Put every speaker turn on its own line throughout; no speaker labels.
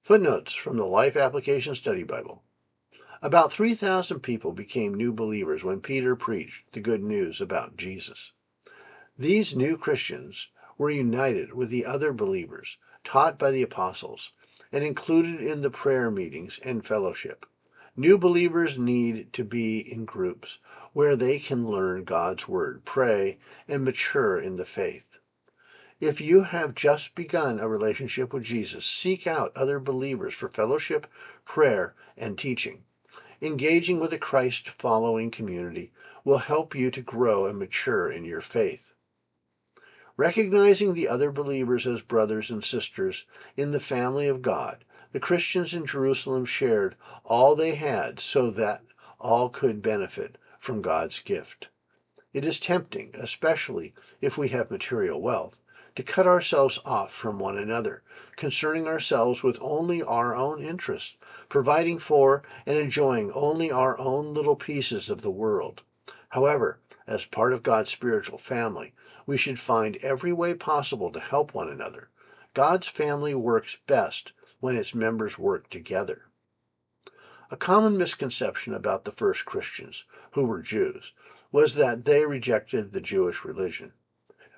Footnotes from the Life Application Study Bible. About 3,000 people became new believers when Peter preached the good news about Jesus. These new Christians were united with the other believers taught by the apostles and included in the prayer meetings and fellowship. New believers need to be in groups where they can learn God's Word, pray, and mature in the faith. If you have just begun a relationship with Jesus, seek out other believers for fellowship, prayer, and teaching. Engaging with a Christ-following community will help you to grow and mature in your faith. Recognizing the other believers as brothers and sisters in the family of God, the Christians in Jerusalem shared all they had so that all could benefit from God's gift. It is tempting, especially if we have material wealth, to cut ourselves off from one another, concerning ourselves with only our own interests, providing for and enjoying only our own little pieces of the world. However, as part of God's spiritual family, we should find every way possible to help one another. God's family works best when its members work together. A common misconception about the first Christians, who were Jews, was that they rejected the Jewish religion.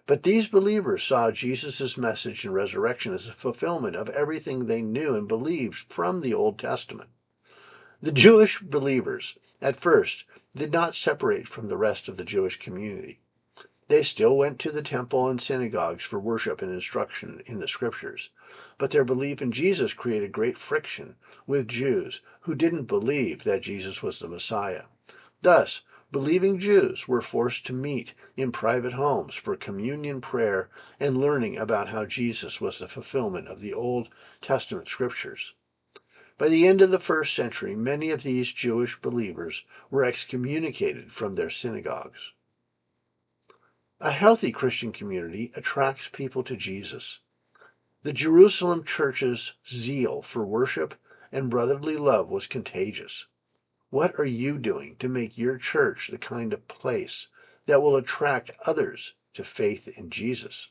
But these believers saw Jesus' message and resurrection as a fulfillment of everything they knew and believed from the Old Testament. The Jewish believers, at first, did not separate from the rest of the Jewish community. They still went to the temple and synagogues for worship and instruction in the scriptures, but their belief in Jesus created great friction with Jews who didn't believe that Jesus was the Messiah. Thus, believing Jews were forced to meet in private homes for communion prayer and learning about how Jesus was the fulfillment of the Old Testament scriptures. By the end of the first century, many of these Jewish believers were excommunicated from their synagogues. A healthy Christian community attracts people to Jesus. The Jerusalem church's zeal for worship and brotherly love was contagious. What are you doing to make your church the kind of place that will attract others to faith in Jesus?